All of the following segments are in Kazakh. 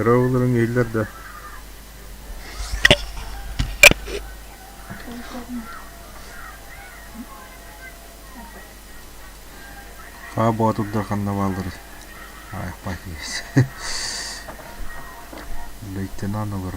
Ровлерың eylerde. Ha bu atıldır kanına baldırız. Ayak bakıyız. Leytenan olur.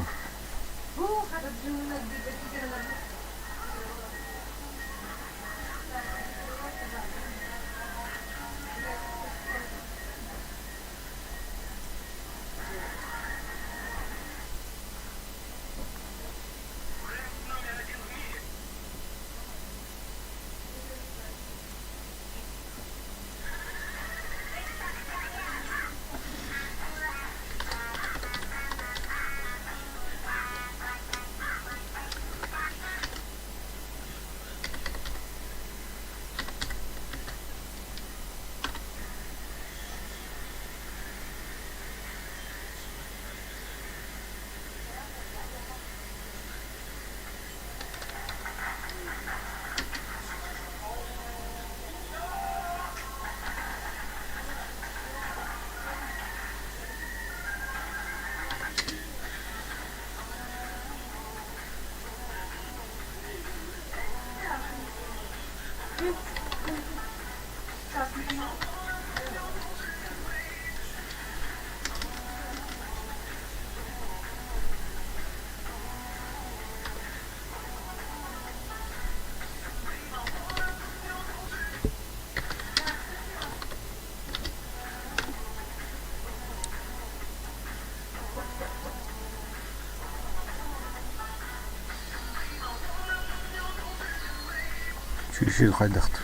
Şu kaydaktı.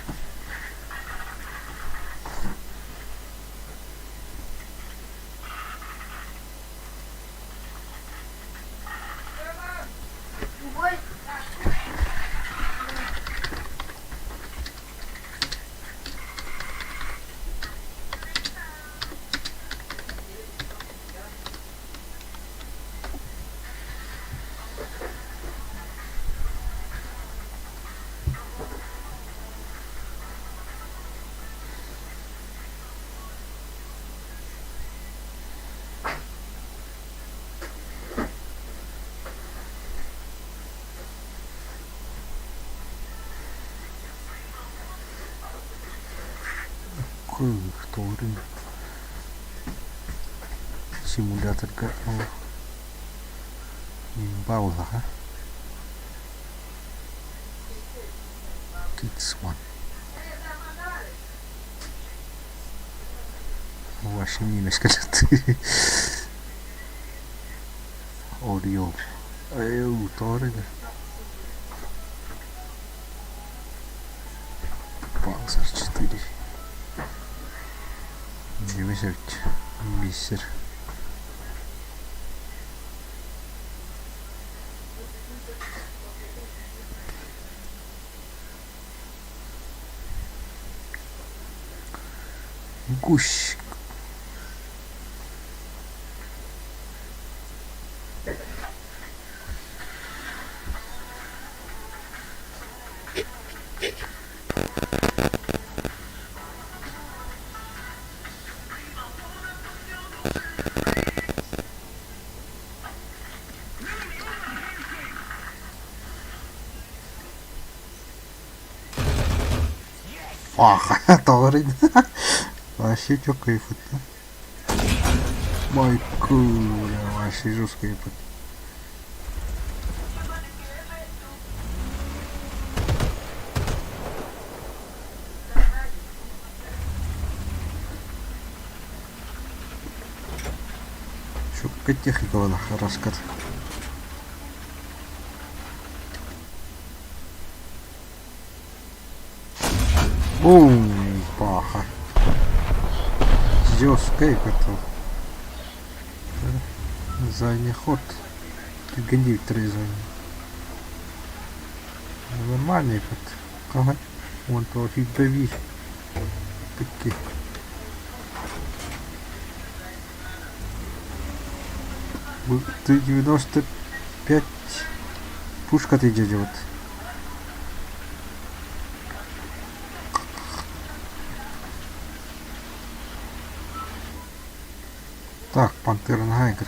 Turun simulator ke bawah lah kids one washing ini sekali audio ayo turun Panzer 4 Yavaş-yavaş Mısır Kuş Wah, tawarin. Вообще чё кайфать-то? Майку, вообще жестко кайфать. Шо какая техника была, раскат. Бум, паха. Жестко это. Задний ход. Гони трезон. Нормальный ход. Ага. Вон то фигдави. Такие. Ты 95 пушка ты идет. Так, Пантерный Гайгер.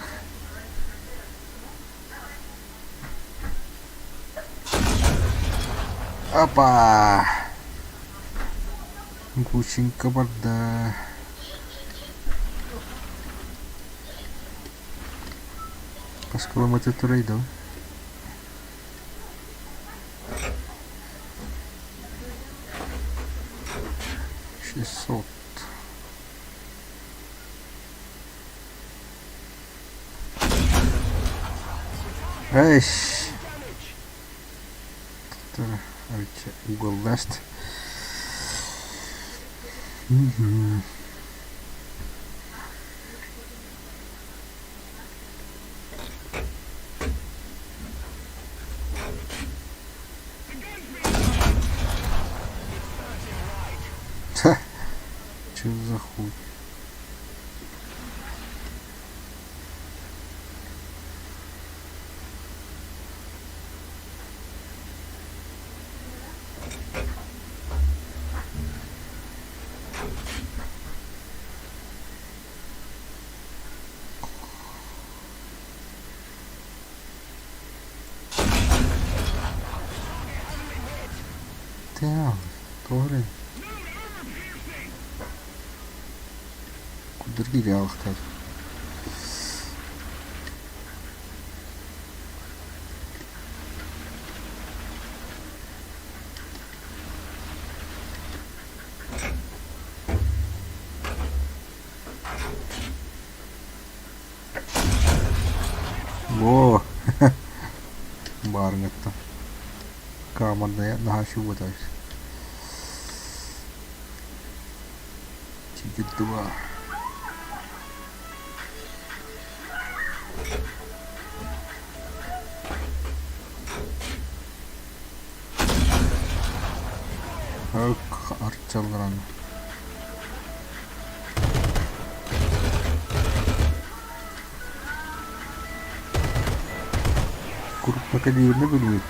Опа! Гусенька вода. По сколам это трейдов. Шестьсот. Эйш! Угол даст. Чё за хуй? Damn, doğru. Kudurgi alıqlar. Во! Барнетта. Командная нашу вот так. Тигр 2. Ок, арчалран. Kurtmaka değerini bilmiyorum.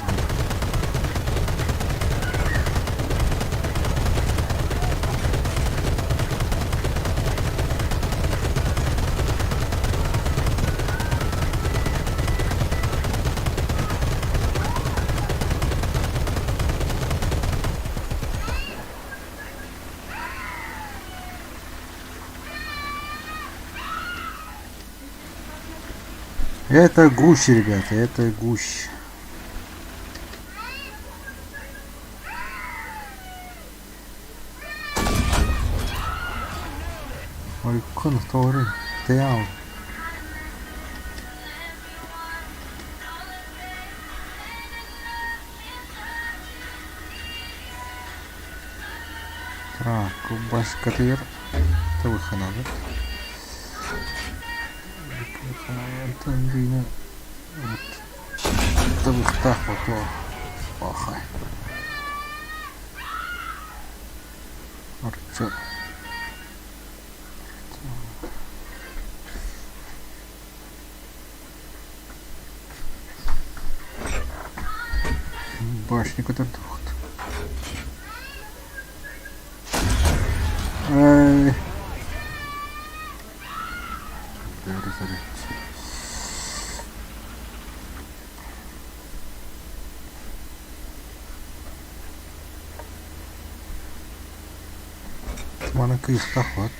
Это гусь, ребята, это гусь. Ой, кон второй, стоял. Так, башка тыр. Тавыха надо. Тангина. Вот. Тавыхта вот. Охай. Арча. Башня, который тухт. Ай. Mana kıyıkta var.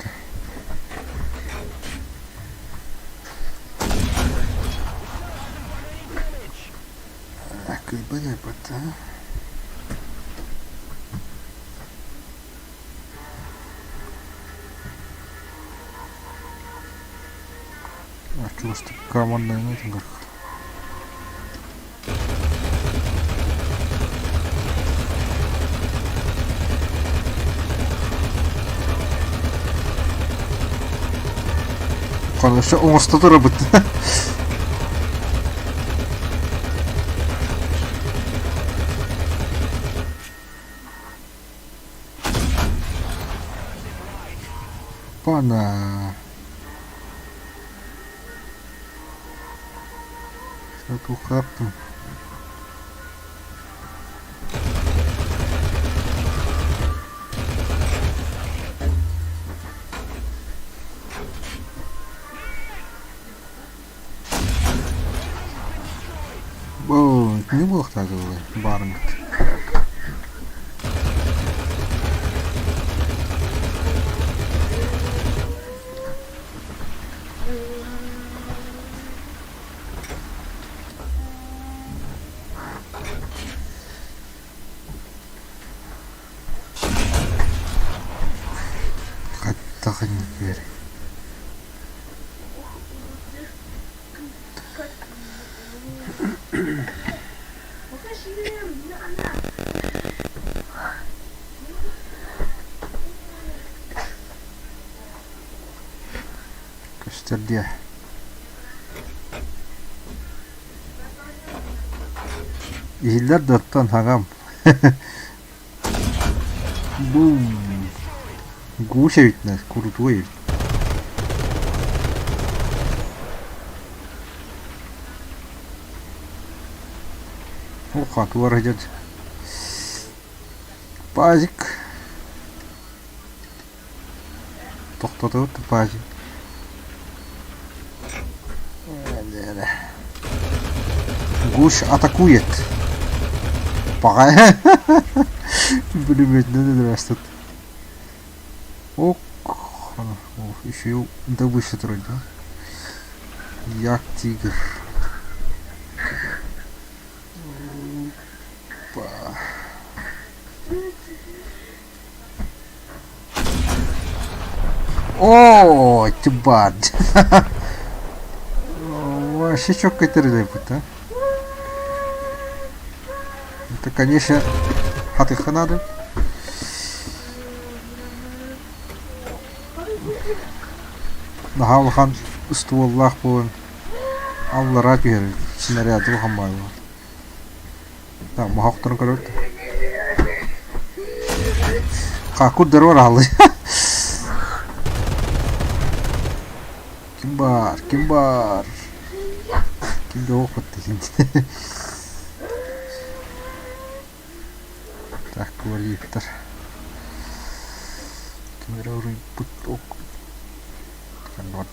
Kıyıba yapıda. Чувствую, командная нотинг. Конечно, он что-то работает. Пана. Что-то ухапнул. О, не был так, Барнет. Ханникер. Gösterdi. İyiler dörtten hagam. Boom. Guşa bitmez. Kurutuğa yürü. O katı var hacı. Pazık. Toxtadı pazık. Guş atakuyet. Погай. Блин, надо растут. Ок. Еще да выше трудно. Як тигр. О, тюбад. Вообще чё какой-то рыбы-то? Это, конечно, хатыха надо. Нахалхан стволлах болын. Алла рапир снаряды хамбай. Так, махақтырын көрөт. Каку дырор алды. Ким бар? Кимде оқыт деген. Так, говорит-то. Камера уже путок. Вот.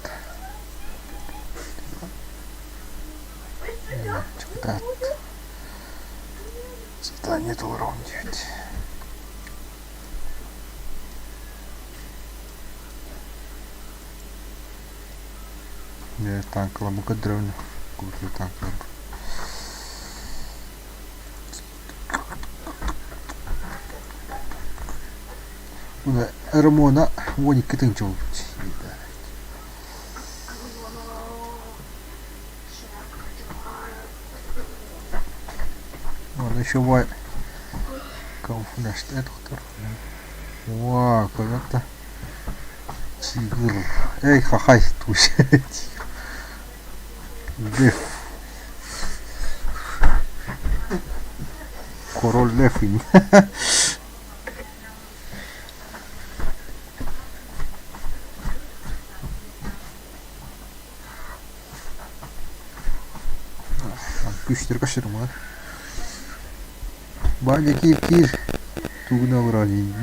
Что-то задание уровня 9. Я танк лабука древня. Купил танк лабука. Рамона вони китин чоловічі. Он еще вай. Камуфляж доктор. Вау, как-то тигр. Эй, хахай, туш. Лев. Король лев. Güçleri kaçırma. Bence kir. Tuğuna vurayım.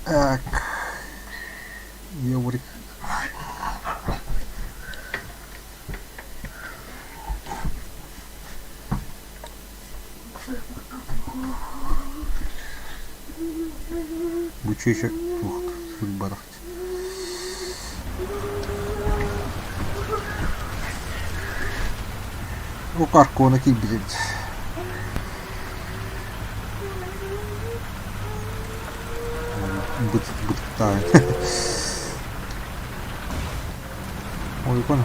Так. Ёбрик. Bu çocuk. Barak. O karkona ki bilir. Бытта. Ой, понял.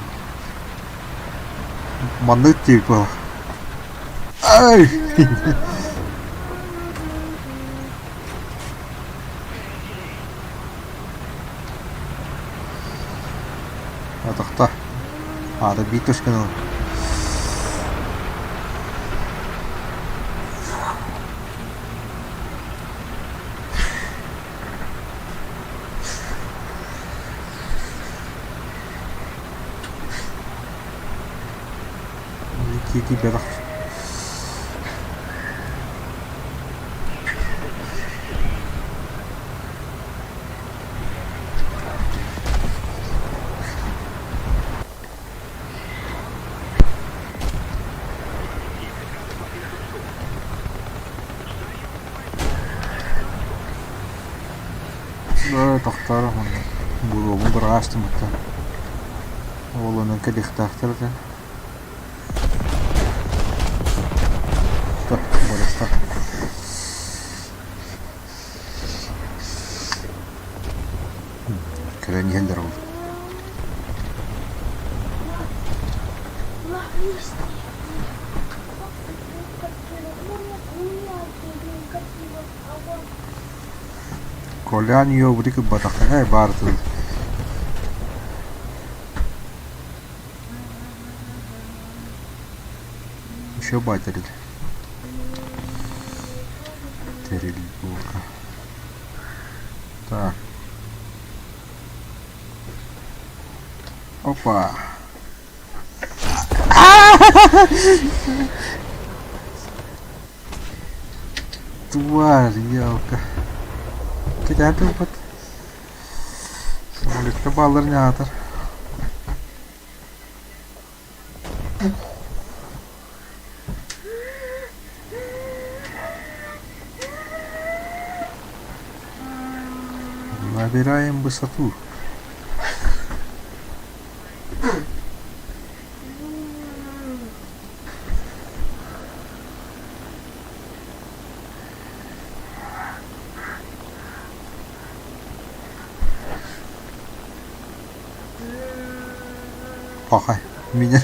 Манны типа. Ай! Атақта. Ада битушканы. Кити бедах. Да, тахтар. Буру брашты мыта. Олының кедих тахтар да. доктор. Когда не гендер. Колян ее в реку батахай барту. Еще батарит. Терельбука. Так. Опа. Тварь, елка. Кетеді бұд. Самолетті балырын атыр. Набираем высоту. Пахай, меня.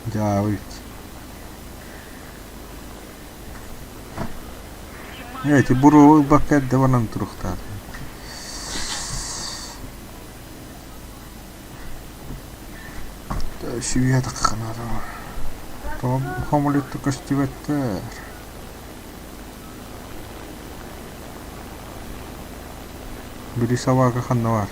Да, вы. Эти буру бакет даванан турухтар. Шуя так ханара. Том хамулет костиветтер. Бери савака ханнавар.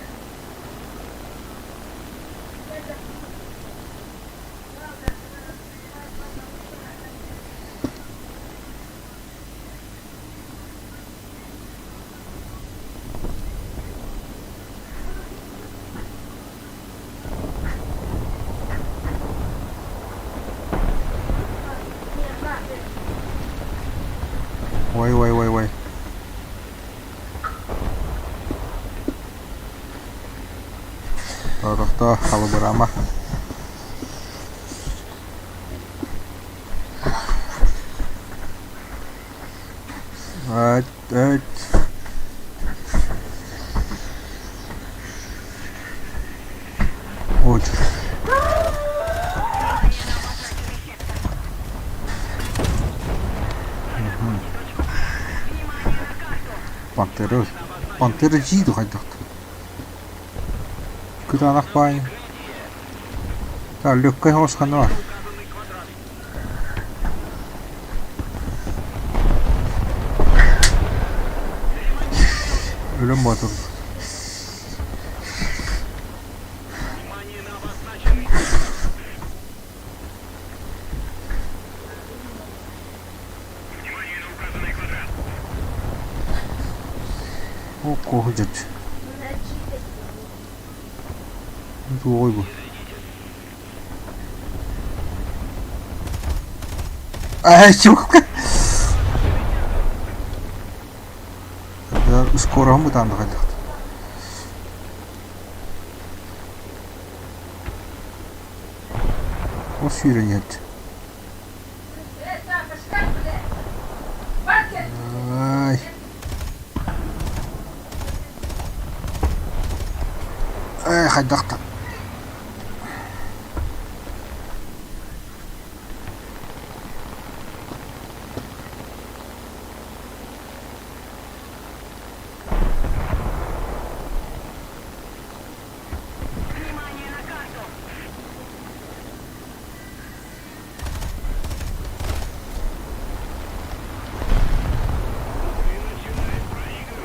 Ой. Toh kalau beramah. Ой. Пантера жиді қайдақты. Куда нахпай? Да, легкая хосхана. Ölüm batır. O kohacak. Ой, ай, чука. Скоро мы там доходим. Вот фира нет. Ай. Ай, хайдахта.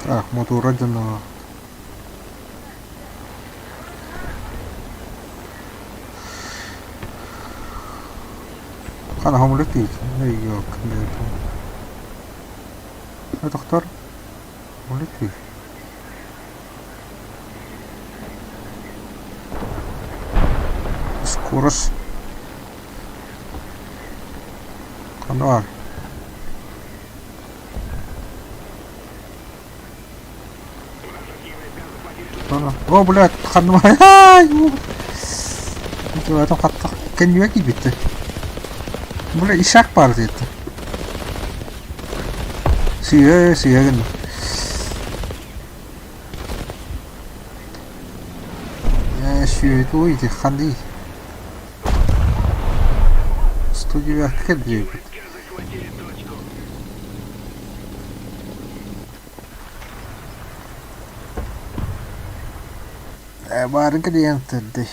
Так, мотор родина. Хана хам летит. Эй, ёк, это доктор. Летит. Скорость. Канал. О, блядь, ханвай. Ай, это как-то коньяки битты. Mulai isak par itu. Siya kan. Ya itu khandi. Студию Академию. Барın клиенты.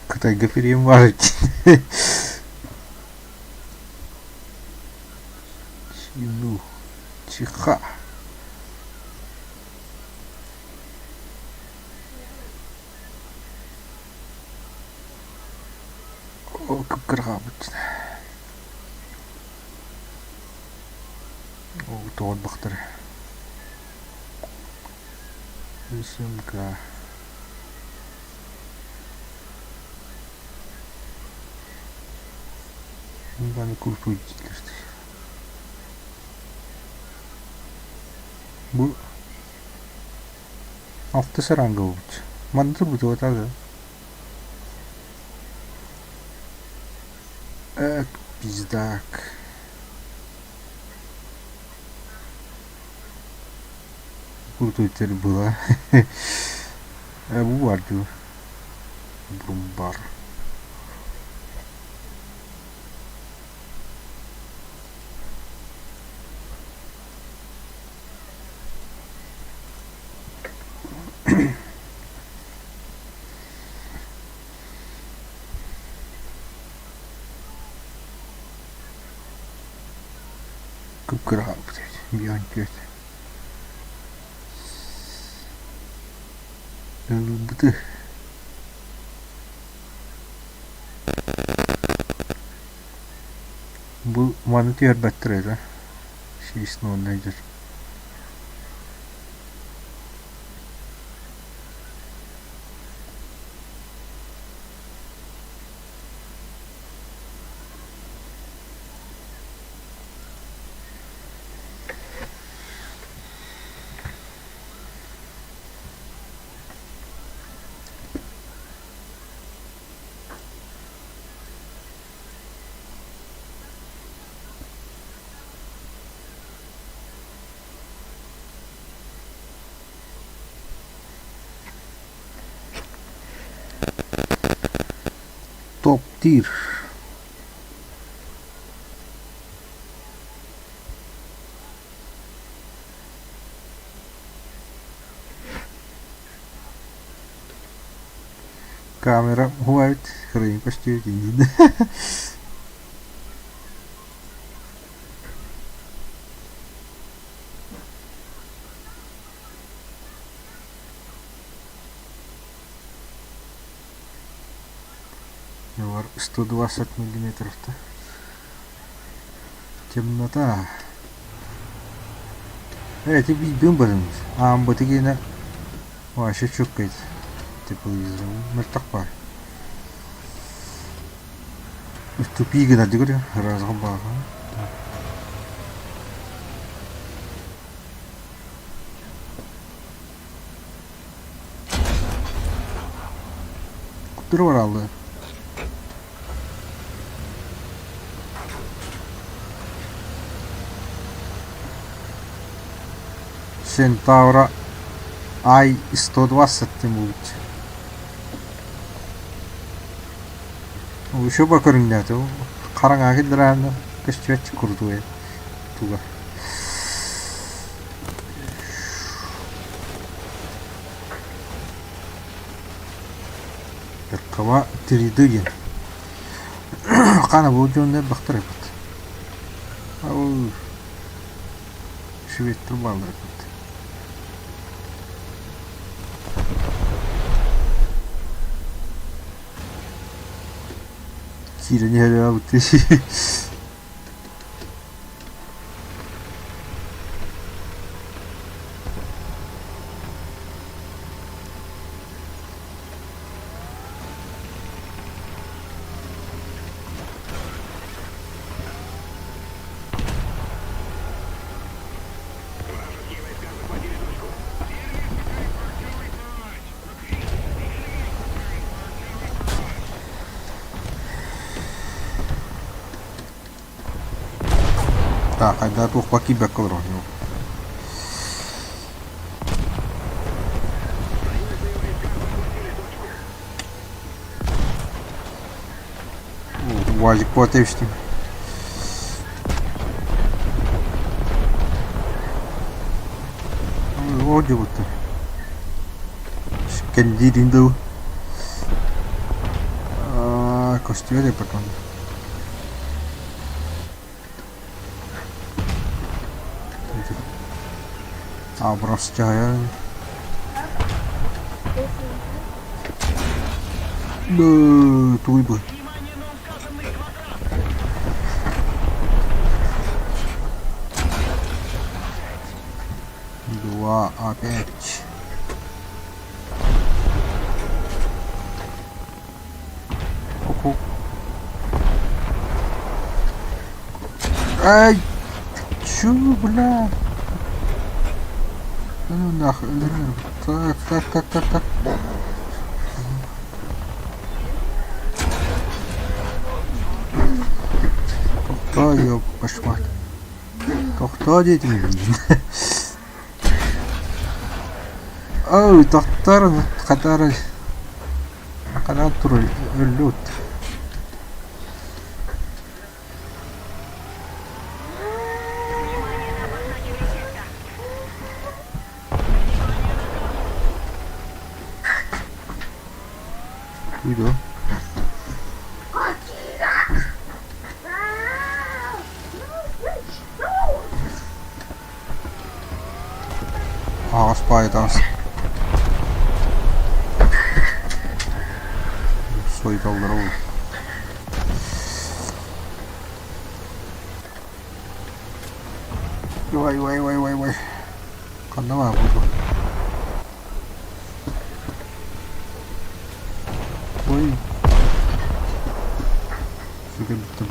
Кытай гafiriyim var ki. Чину. Чиха. О, как грабить. О, тот бахтар. Висимка. Баны культуйчилер. Bu hafta saranga olmuş. Mandır bu da tabii. Bizdak. Kультуйчилер была. Bu var diyor. Brumbar. Кыпкырга биян көт. Быты. Bu manıtı bättre da. Şeysin o nedir? Top tier. Камера white, хрень почти один. Var 120 миллиметров-то. Темнота. Эти бим бадым. Бутыгина. Вообще чукает. Телевизор. Мертак бар. Тупигина дигори разгоба. Кудыр бар алды. Centauro I-120 будет. Еще покоринят. Карангаги драна. Костюч курдует. Туга. Кава 3D. Кана будет он не бахтарит. Şivettir bağları. Kireni hele yaptı. Так, айда тух паки бекалыр. Вазик по отечеству. Оди вот. Скандиринду. Костюме потом. Просто я... Да, твой бы. Два, опять. Ку-ку. Ай! Чё, бля? Ну нахуй. Так. Tohta yok başmak. Tohta dedim. Ой, tohtar kadar duruyor. Öldü. Duydu. Ağız paydası. Soydalları olur. Vay. Kandı var burada. Oy. Süper bitti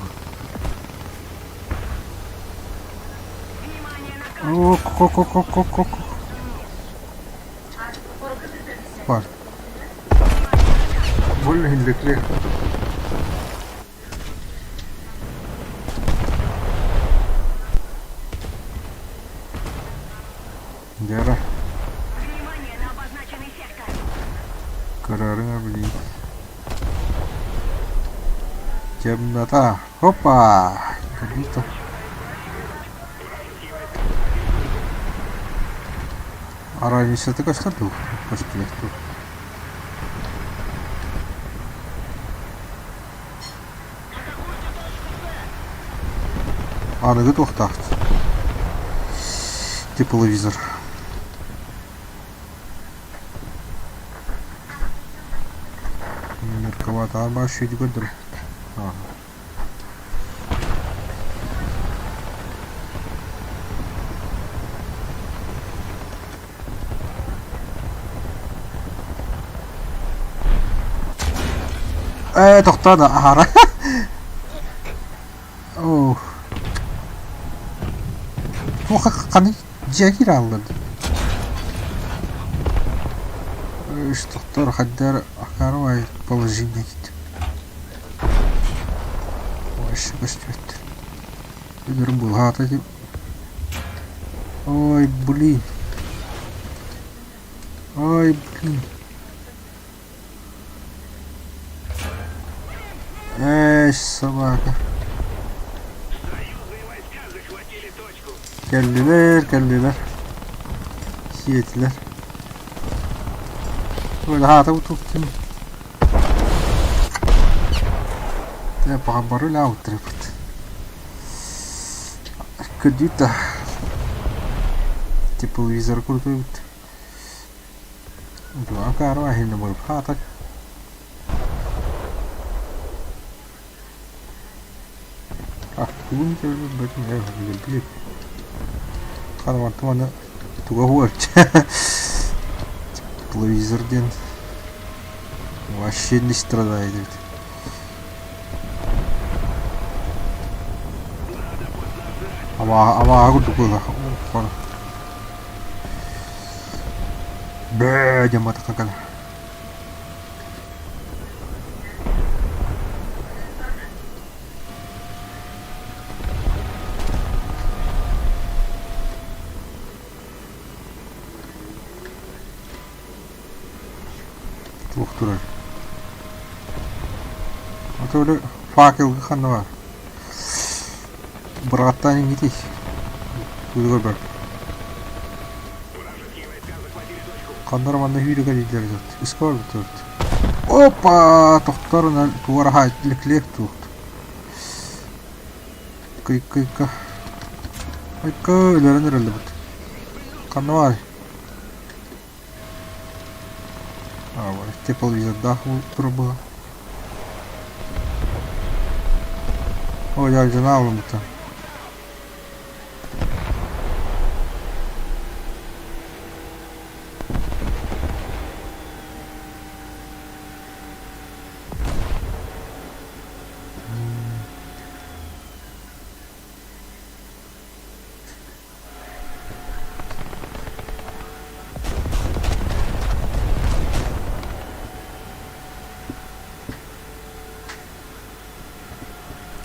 bu. Ок. Var. Больно hillikli. Дера. Kararına bileyim. Темнота. Опа! Кабита. А раньше ты что был? Пошли. Анығы тоқтақты. Тепловизор. Мерковато. А башу иди көндір. Тоқтады. Ара. Оу. Қаны жагир алынды. Штоқтар қаддар ақарвай положение кетті. Ойшы көстебетті. Өдірім бұл ғата деп. Ой, блин. Собака. Geldiler. Yediler. Böyle hata tuttum. Ya baru laut repot. Kedita. Тепловизор крутой бит. Два карва хинне болуп хатак. Бүгін көріп бәкім біліп. Қаныматты маны туға хуарч. Тепловизорден вообще не страдает. Ама агур дукула. Бээ жамата какала. Ух ты. Вот öyle fakir kanı var. Bıraktan gidiş. Buyur bak. Kanlar manda hüyü geldiler zaten. İskor tuttu. Hoppa! Doktorun duvara hayatlıklek tuttu. Kıyka. Kıyka ölerin herhalde bu. Kanı var. Тепловизор даху труба. О, я знал это.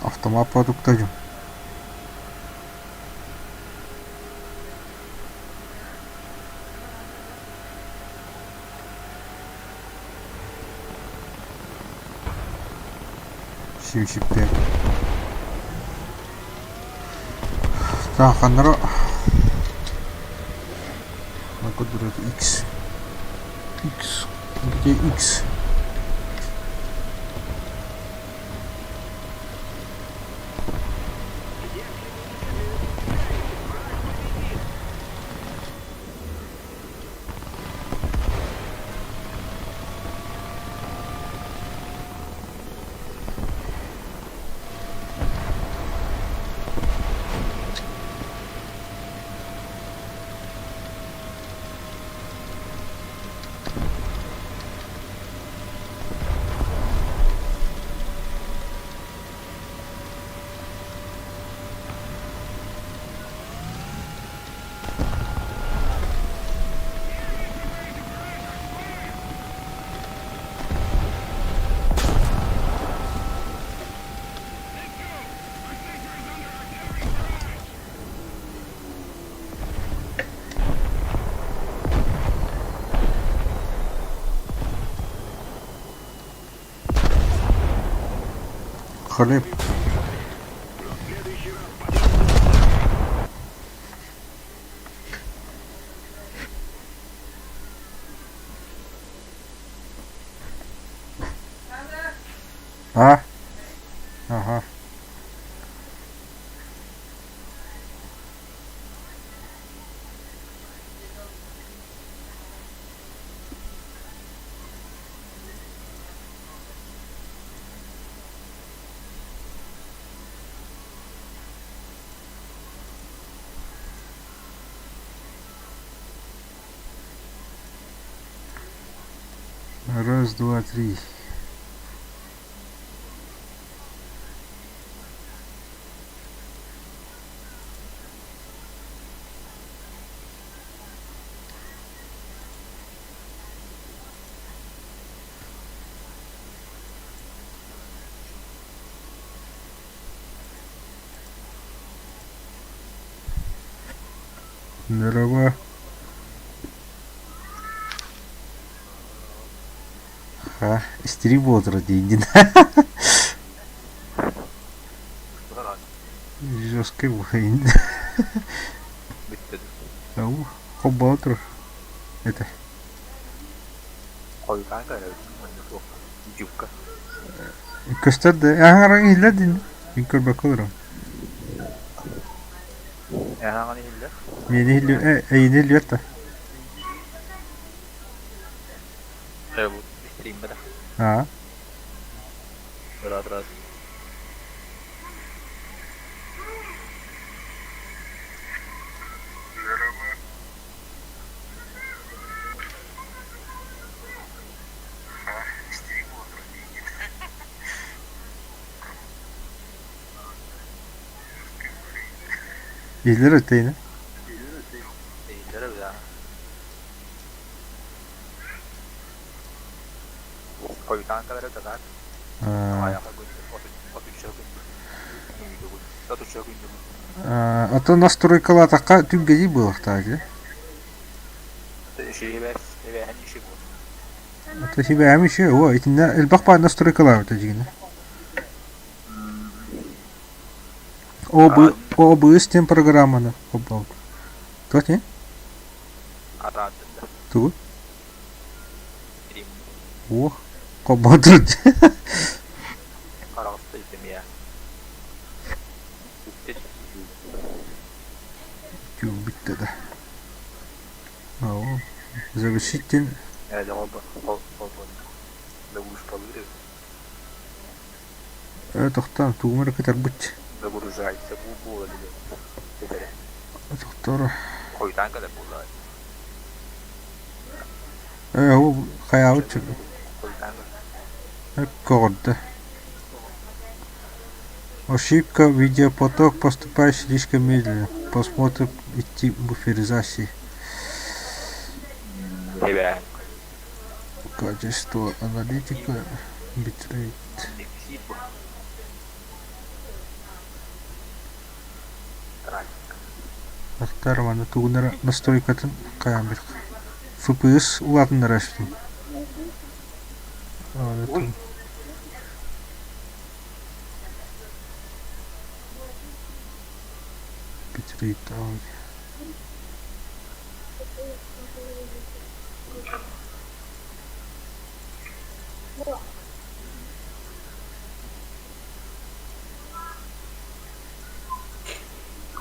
Автомат продуктажım. Şimşipte. Так, канара. Код берет X. Где X? Хлеб. А? Ага. Раз, два, три. Здорово. Ха, истерик отыр дейін. Жесткий бойын. Bitti. Ау, қобба отыр. Это. Koy kanka ya. Çok cukka. Gösterdi. Аңарың иледin. Мен көрбек olurum. Herhangi bir Әйіне үлетті. bu bitireyim ben. Ha. Biraz. İyiler öteyini. Değildir ya. Koyutan kadar öteler. Ayağıma koydu. Otuçça koydu. Otuçça koydu. А то настройкалар такка түнгеji булактаажы. Şeyi ve hani işi bu. Это себе амише, о, итинде элбак бар настройкалар өтөжүгүнө. OBS тем программаны копал. Тот не? Aradında. Тугу. Bitireyim. О, копалдыр. Karastaydım ya. Bitti. Тю, битте да. Ау. Завершитель. Evet oldu. Da buluşmalı. Тоқтар, тугумар кетер бут. Da vuracaksa bu olabilir. Dedi. Тоқтар. Koyutan kadar bu olabilir. О, каяут. Koyutan kadar. Корда. Ошибка, видеопоток поступает слишком медленно. Посмотрим идти буферизации. Evet. Качество аналитика. Битрейт. Eksik bu. Тоқтар, мана тугунара настройкатын каян бир. FPS улатындар аштым. Ой. Битрейт аудио.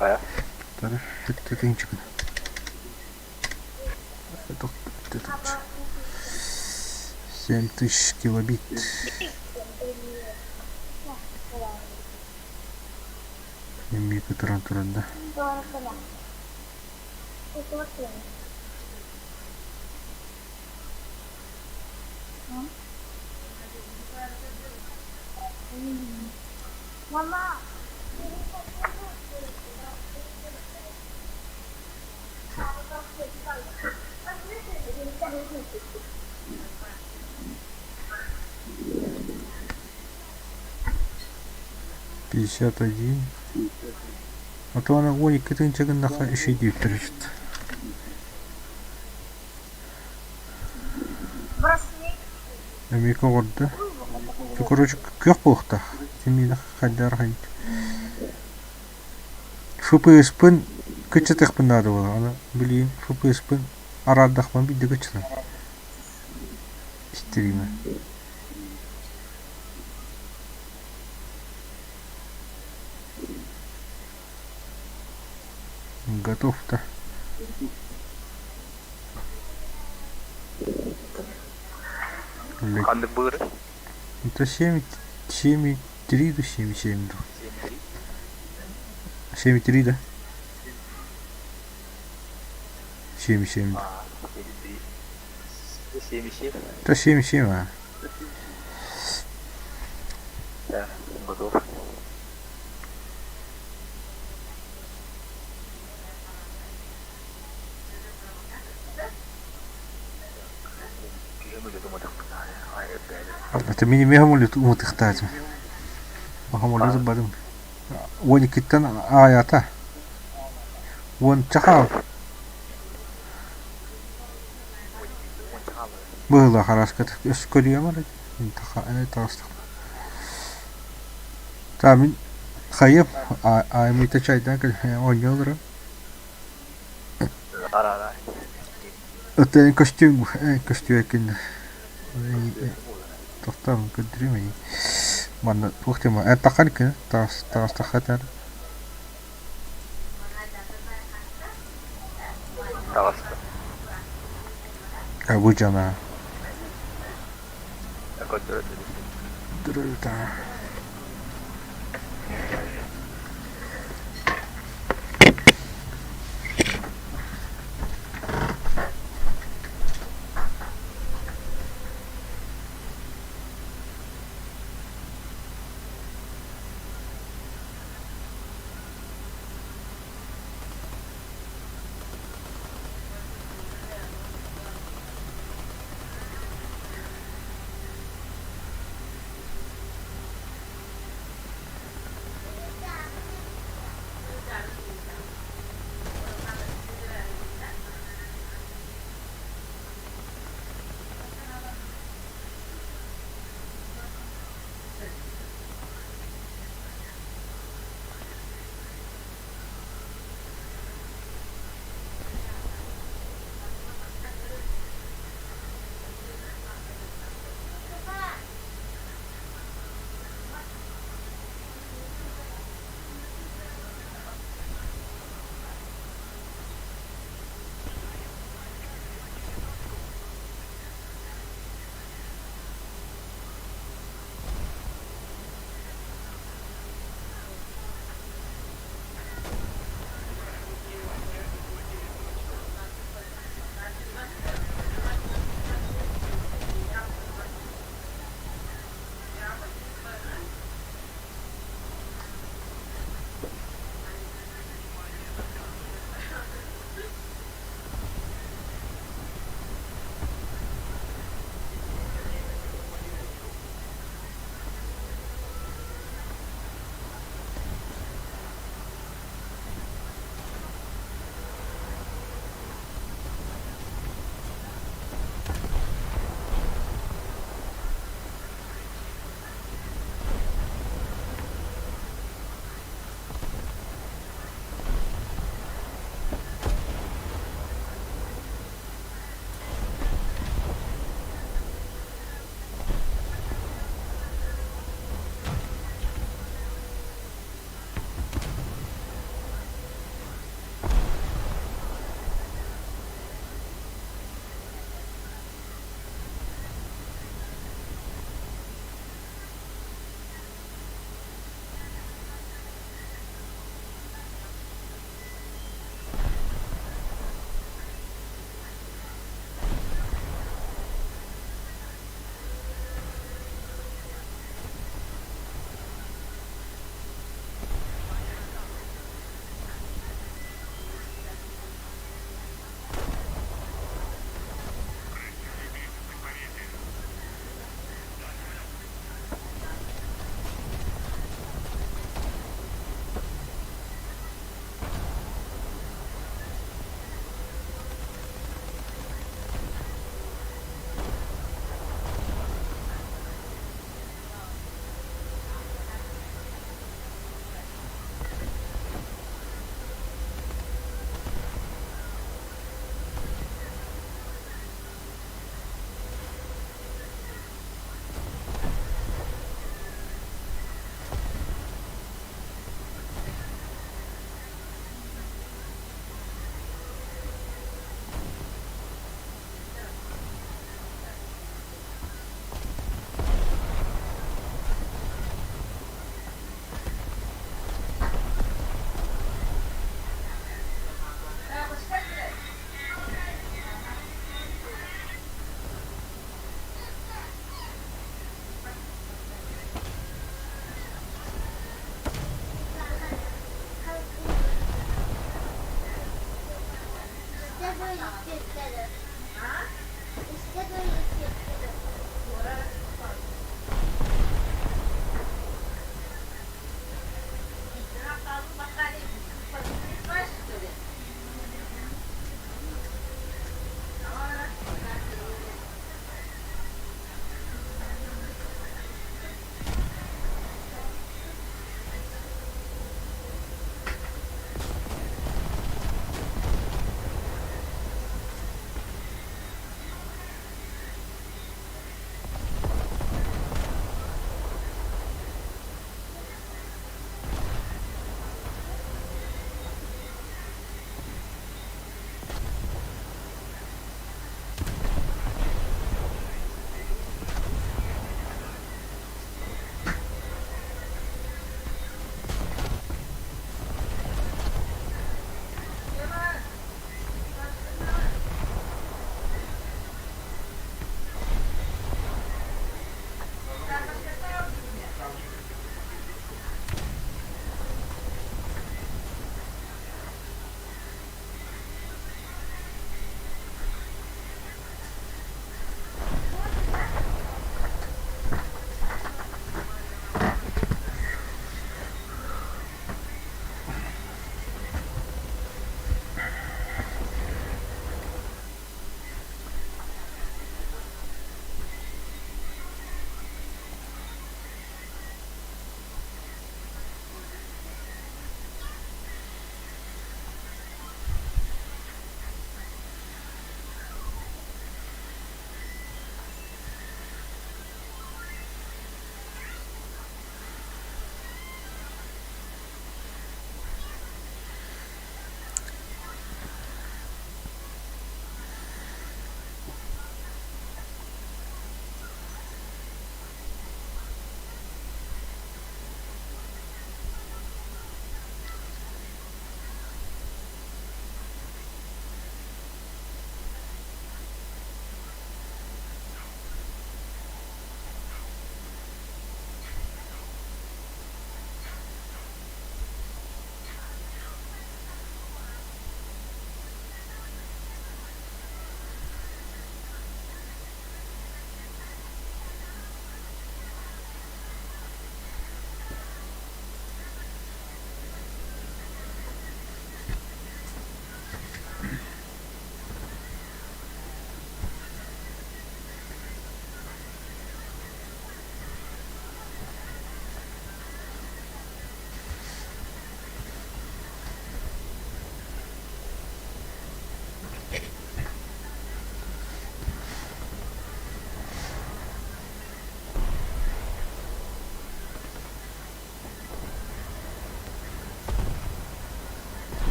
Baya. Это тынчик. Это 7000 килобит. Мика туран-туранда. Мама. 51. А то она 12 тынчыгын наха иши деп турушт. Мика горда. Короче, көк болукта. Тимина хайдар хайт. FPS-пен кычытыкпын надо было. Аны билейин, FPS-пен араддакман бидде кычытам. Истериме. Готов-то. Kandık buyur. Это 7,3 до 7,7. 7,3, да? 7,7. Семьи. Это 7,7, а? Да, готов. Это мини-мега молит умутыхтать. Ага, молит забадым. Вон киттан аята. Вон чахал. Было хорошо, как скорее молит. Это просто. Там хайып, мы то чай так, он ёлра. Ara. Это костюм, костюм. Тохтам кыдрыми. Мана тухтема. Это таканка, тас тахатар. bu cana. Aku turut di sini. Dırırda.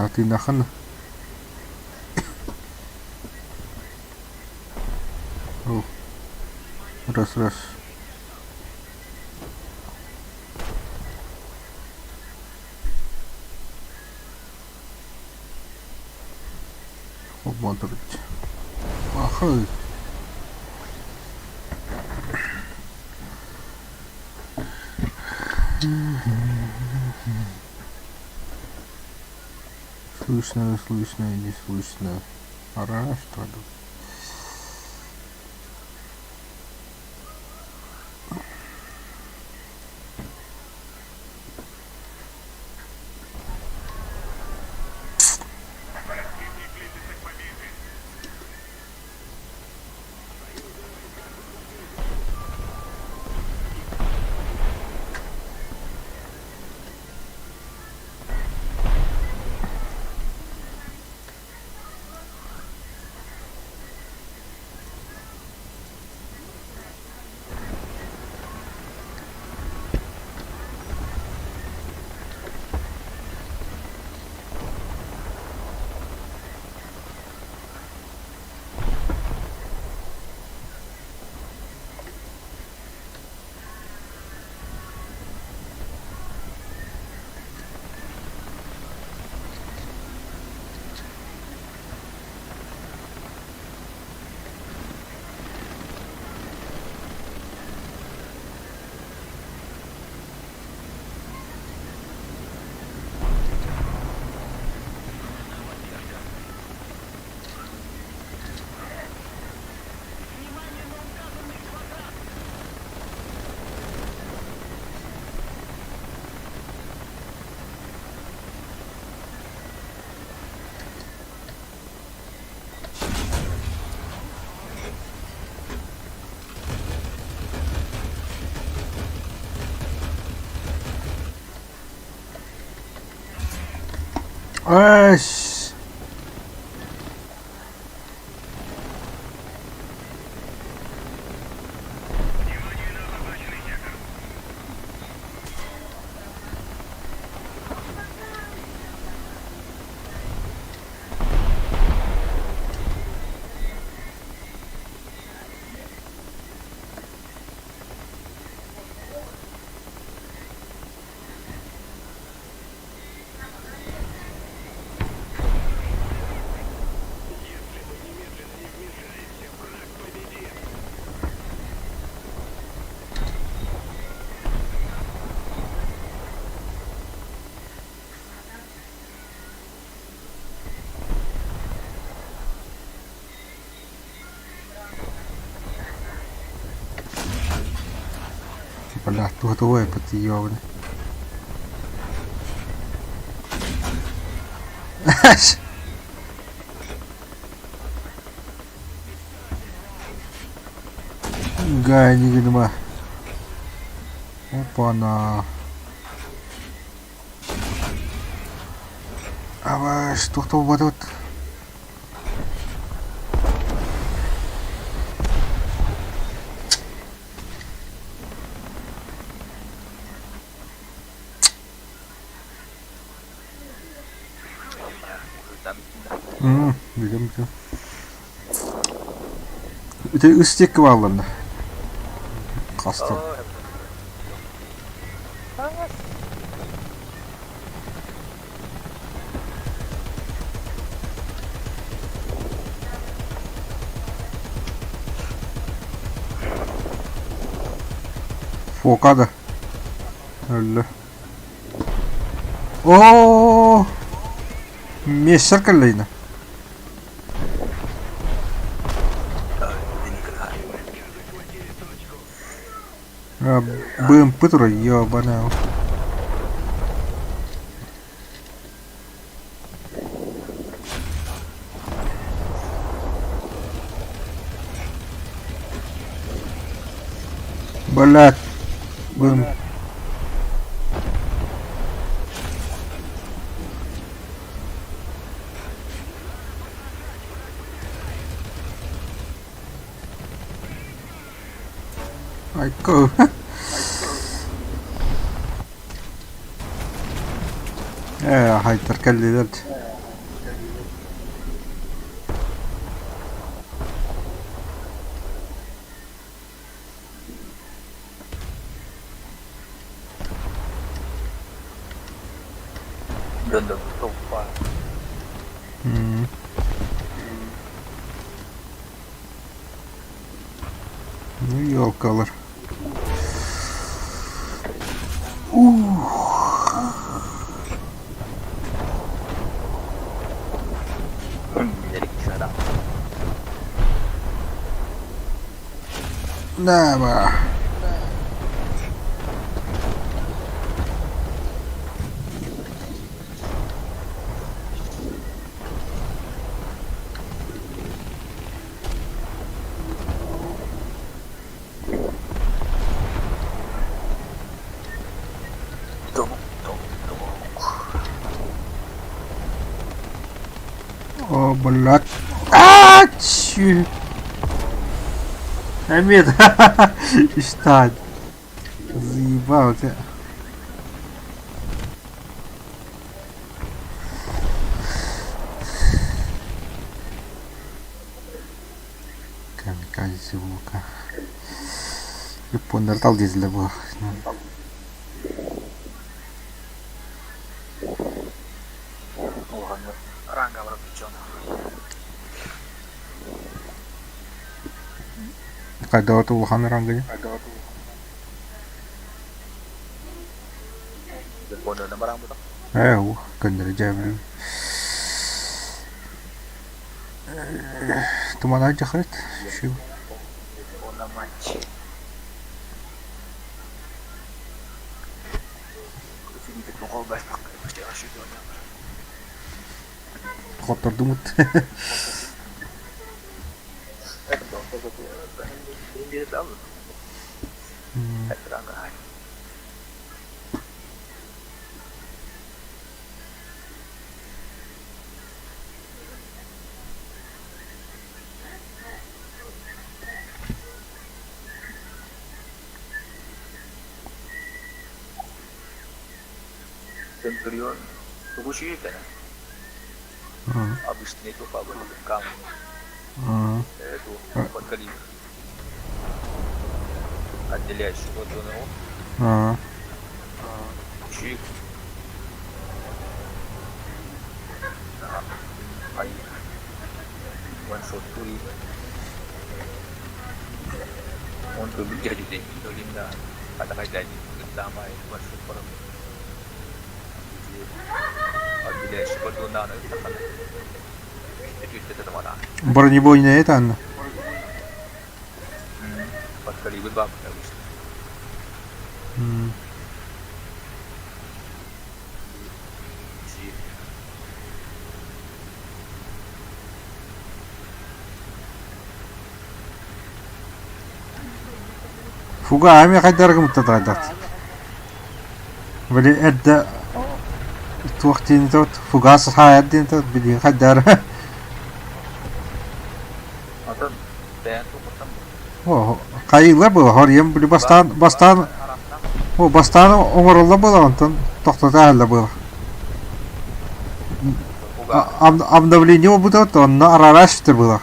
Hatiin akhna. Oh. Ras. Обмотать. Ага. Слышно, не слышно. Пора, что ли? Ась! Бля, готове подъёбаны. Гайни гидма. Опа-на. А что вот тут? Biliyorum. Bir de ısıtık varlarında. Kastım. Fokada. Öyle. Oo! Messer kalleyna. БМП тура ёбаная. Блядь. БМ. Айко. Хайтар каллидат. Döndüm. Toppa. Hmm. Ёлкалар. İleri gitsin adam. Да, ба. Domuk, domuk. О, блядь. А, чё? Амед, встань. Заебал тебя. Камикадзе звука. Япондар тал дизель был. Ohan rankalla pichona. Когда вот у Хамерангани. Bodoh na barang betul. Кандер джабли. Туман аja хат. Шив. Bodoh manci. Sini kita kau bahas pakai pasti asyik tu. Хотор думат. Dia tahu. Terang kan. Centurion, tunggu sih kan? Abis itu Pak Balik kamu. Itu empat kali. Отделяешь вот он. Чик. Ай. One-shot тури. Он tuh jadi deh, itu linda. Kata jadi pertama itu one-shot perang. Отделяешь вот он на itu kan. Itu mana? Бронебойная это она. Empat kali berbab habis. فوقها عمي قدر متطردت بدي أدى توقتين توت فوقها صحة يدين توت بدي قدر Atau dan tuh ketemu. О, قايلة было هوريم بدي бастан О, бастан عمر الله было антон тоқтата әлі было обновление было то на арарашты было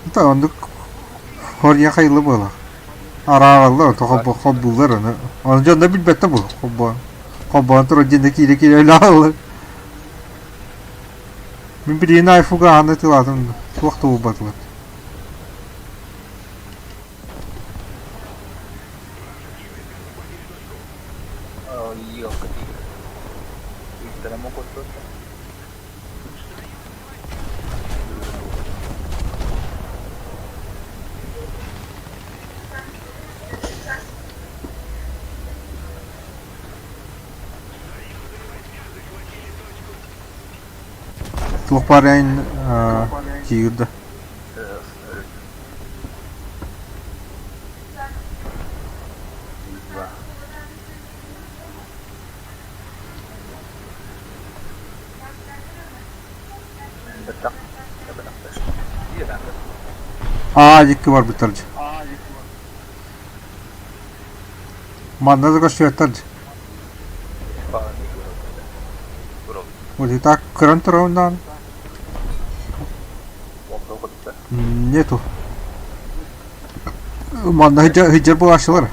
это он хория қайлы было арағылы қоббулар оны жонда білбетті бұл қоббан тұр жинді кейде өлі мен бірейін айфуға аны тыладым уақыты ол батылады Oh iya ketiga. Kita mau kotor. Тлопарайн киюда. Betak. Betak tes. Iya kan. Жеке бар бітірді. Манда да шветтерді. Вот и так крантер ондан. Нету. Манда хиджар бұл ашылар.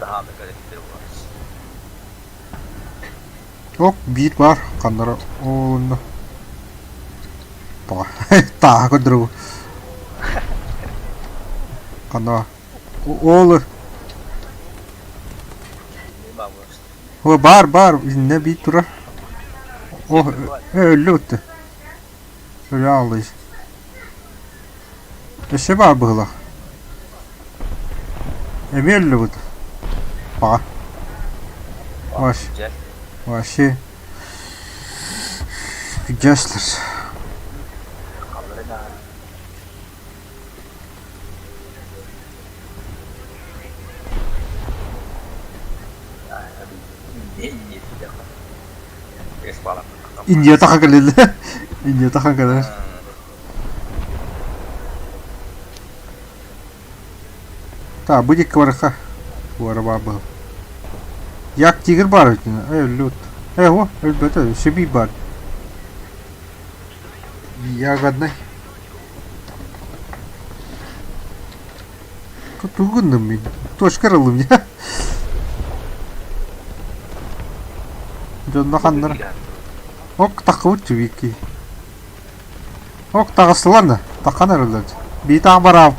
daha da gazetleri var. Yok bir var kanlara oğlunda. Tah kudru. Kanara. Oğlu. O bar ne bir tura. Oh öyle öttü. Öyle ağlayış. Eşe var bıhla. Emirli bu. Bak. Baş. Başı. Güçler. India tak kalil. India tak kalil. Ta bu dik varka. Bu araba bu. Yak tigir var içinde. Lut. O elbette şebi var. Ya gadnay. Tutundım ben. Toş karalım ya. Jonda kanlar. Ok takıvut çubiki. Ok takısılan da. Takan herhalde. Bir tane var abi.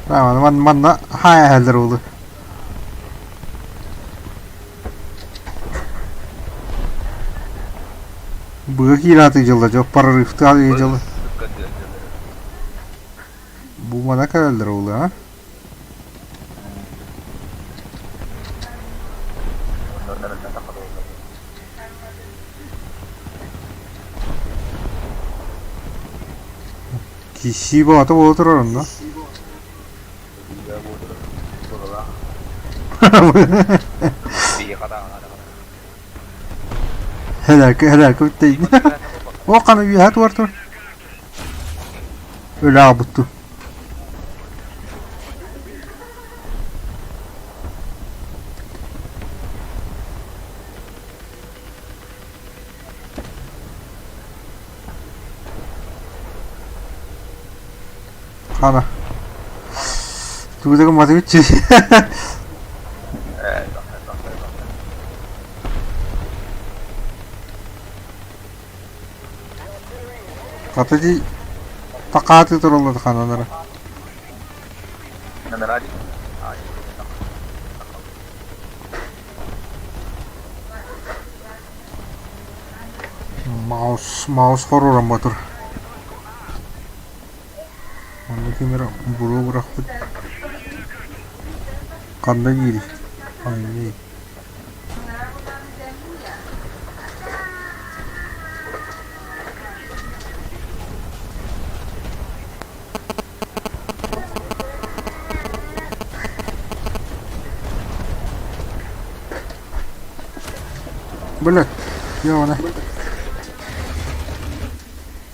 Tamam man haya halder oldu. Bu hilatı jalla jo para iftihar jalla. Bu mana halder oldu ha. Kişi bu ata oturur da. Helak bitti. O kanı bir hat var tur. Öyle abuttu. Kana. Tu udah mati bici. Kata di takati turun lah kanan nara. Mouse horror ang motor. Ano kamera buru rakut. Kanda giri. Ay. Bulat. Ya mana?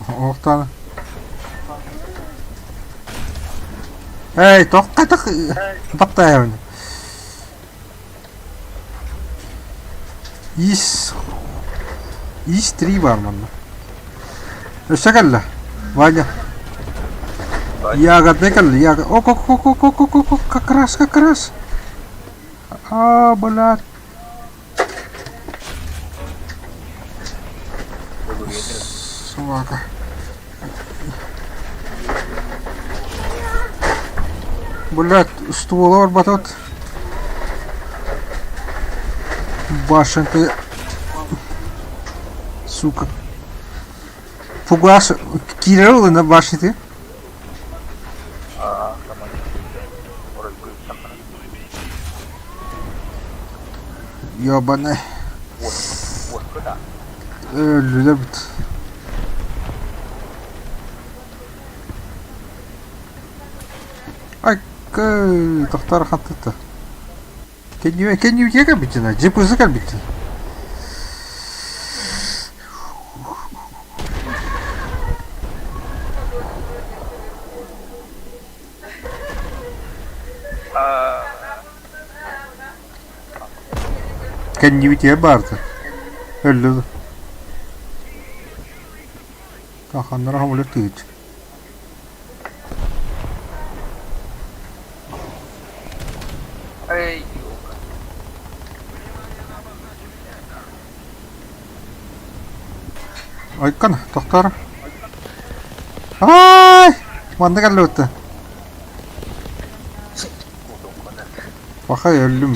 Oh tanah. Hey, tokat bakta ya. Is 3 var mı? Öşekalla. Vaya. Ya gadne kalli ya. Ok keras. Bulat. Suaka. Bulat, стволор батот. Башенка. Сука. Фугас кирилл на башне. Ёбаный. Любит. Ай, тохтар хатта. Can you яга битина? Джип узакал битина. Can you те барта? Öldü. Takanlara hamle tüyüt. Ey, Aykan, doktor. Ay! Manda geldi öttü. buldum kadar. Bakay öldüm.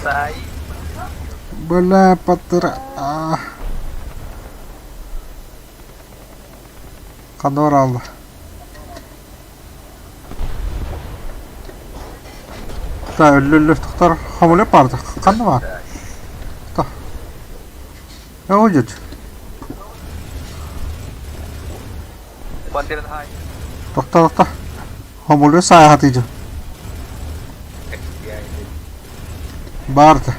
Say, Bola patır. Ah. Kador aldı. Da öldü doktor. Hamle yapardı. Kandı var. Da. Ya hocam. bandiran hay. Doktor. Hamle sayahatıcı. FBI. Bağırdı.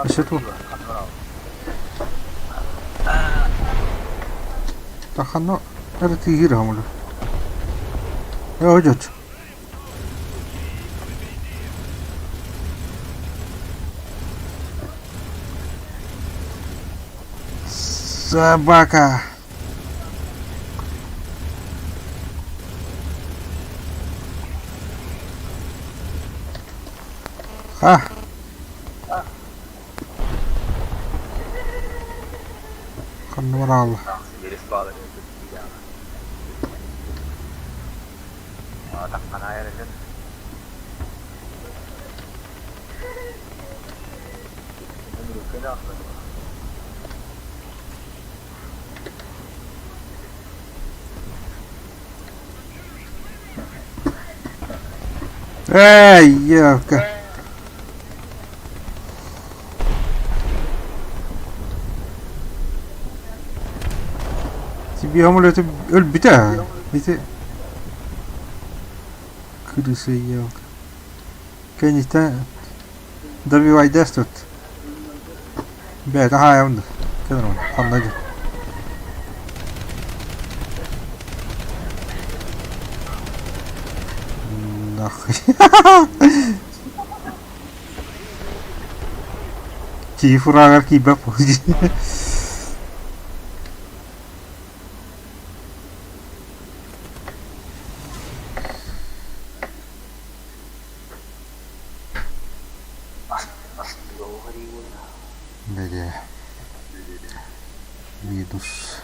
İşte bu. Takanno. Nerede tihir hamle? Ya hocam. Sabaka. Ha. Kan numara aldı. Birisi bağlı. Takman hayal edin. Ömrü kena aklı. Ey yok. Bir ameliyatı öl bir de. Bir de. Kırısı yok. Kendisi da bir vay dest tut. Bir de hayvandı. Kadar mı? Anladım. Chỉ furagar ki bap. Dedi. Virüs.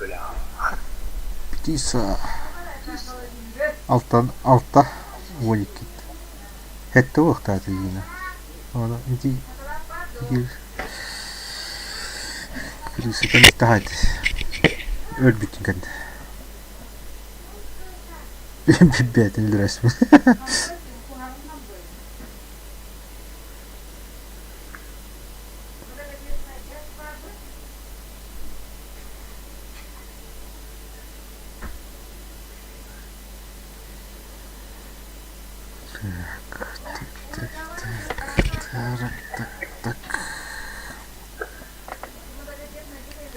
Öyle abi. Bittiyse altta volik git. Hette o tatil yine. Ona inti bir birisi kan istihad. Öl bütün kan. Bir betin resmi.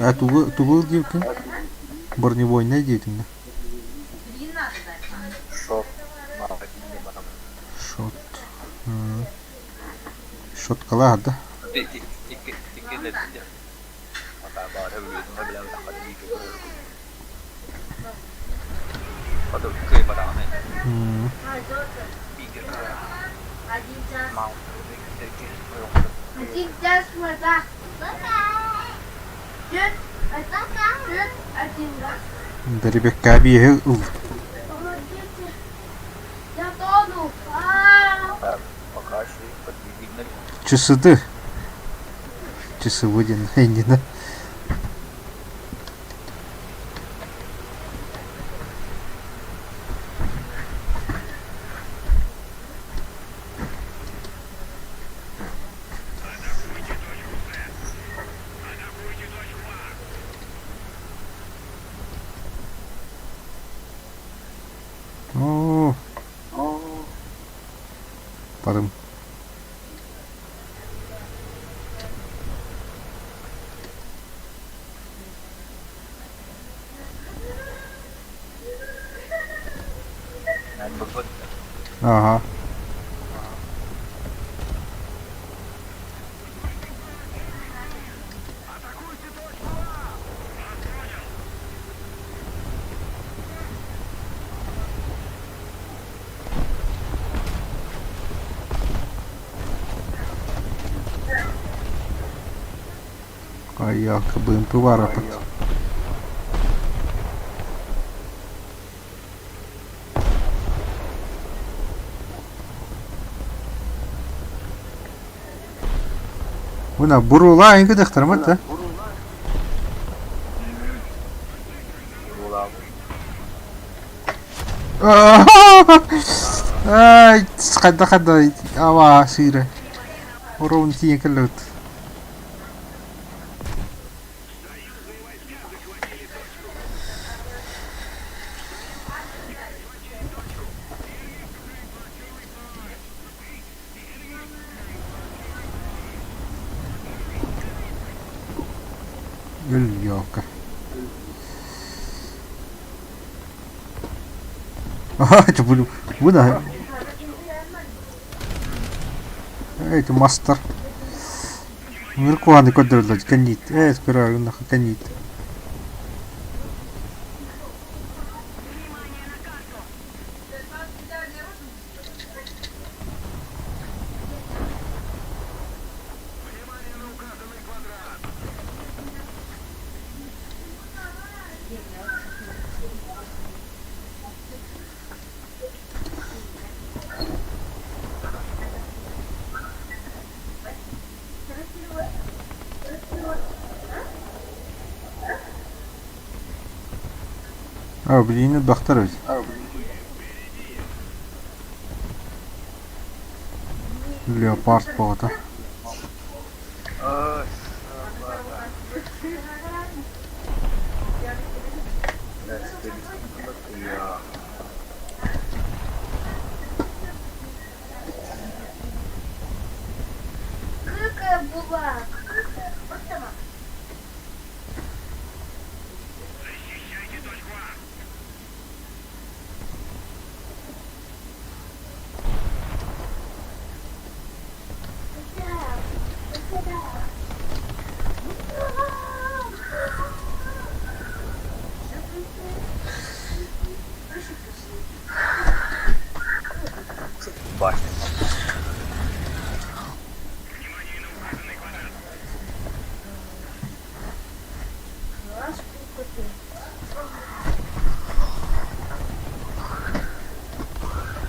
А тугу девка? Бронебойная деятельность. Şok. Mahvedildi bana. Шот. Шот kalahdı. İki de dedi. Hatta bari bir bile takmadı. İyi ki böyle. Hatta kıyı bana ne? İyi ki böyle. Mau. Chị ra ngoài ra. Chết. Chết. Ở trên đó. Dari bekabiye ul. Ya todo. Пока шли подвигнали. Часыды. Часы водин Эндина. Ага. А як БМП варапати. Buna burular en gıdık tırmıt da. Ay, skada awa sire. Orang tiyan kelut. Öl yok. Aha, bu ne? Это мастер. Меркуаны кодерлать, канит. Спираю на канит. А, блин, доктор. Леопард по-то. Какая была? Башня. Класс, какой-то.